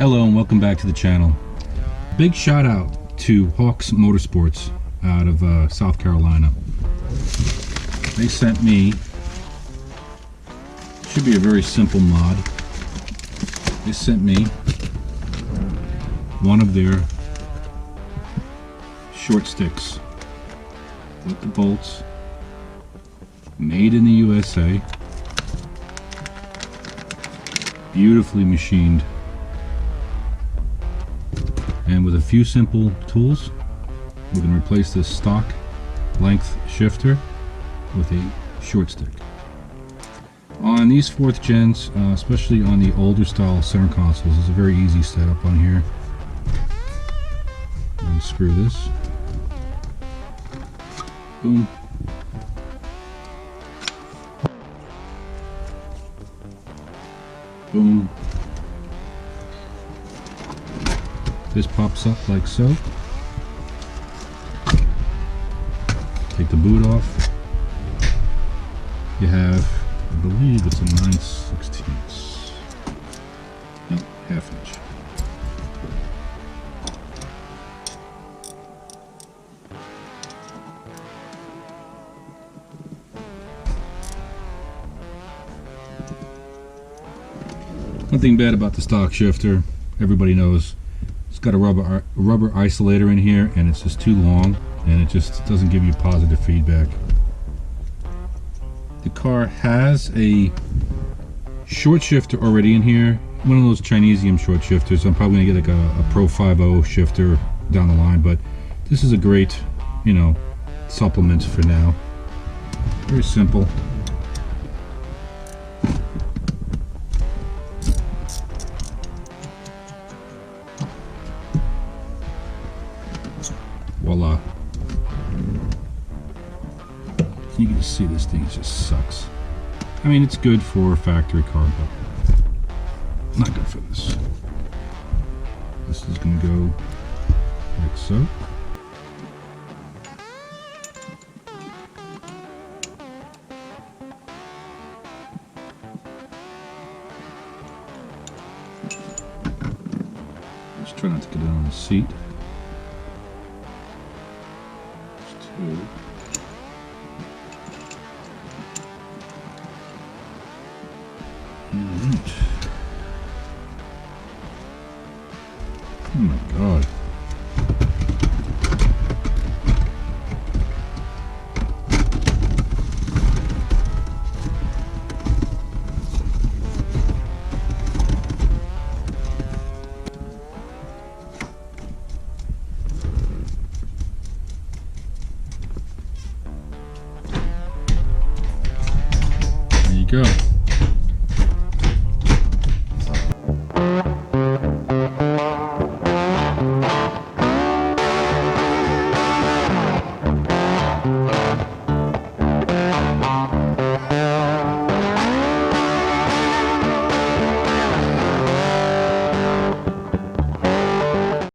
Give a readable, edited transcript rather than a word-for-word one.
Hello and welcome back to the channel. Big shout out to Hawks Motorsports out of South Carolina. They sent me, should be a very simple mod. They sent me one of their short sticks with the bolts, made in the USA, beautifully machined, and with a few simple tools we can replace this stock length shifter with a short stick. On these 4th gens, especially on the older style center consoles, it's a very easy setup on here. Unscrew this. Boom. Boom. This pops up like so. Take the boot off. You have, I believe it's a 9/16. No, ½ inch. One thing bad about the stock shifter, everybody knows, it's got a rubber isolator in here, and it's just too long, and it just doesn't give you positive feedback. The car has a short shifter already in here, one of those Chinesium short shifters. I'm probably gonna get like a Pro 5.0 shifter down the line, but this is a great, you know, supplement for now. Very simple. Voila. You can just see this thing just sucks. I mean, it's good for a factory car, but not good for this. This is going to go like so. Just try not to get it on the seat. Alright. Oh my god. There you go.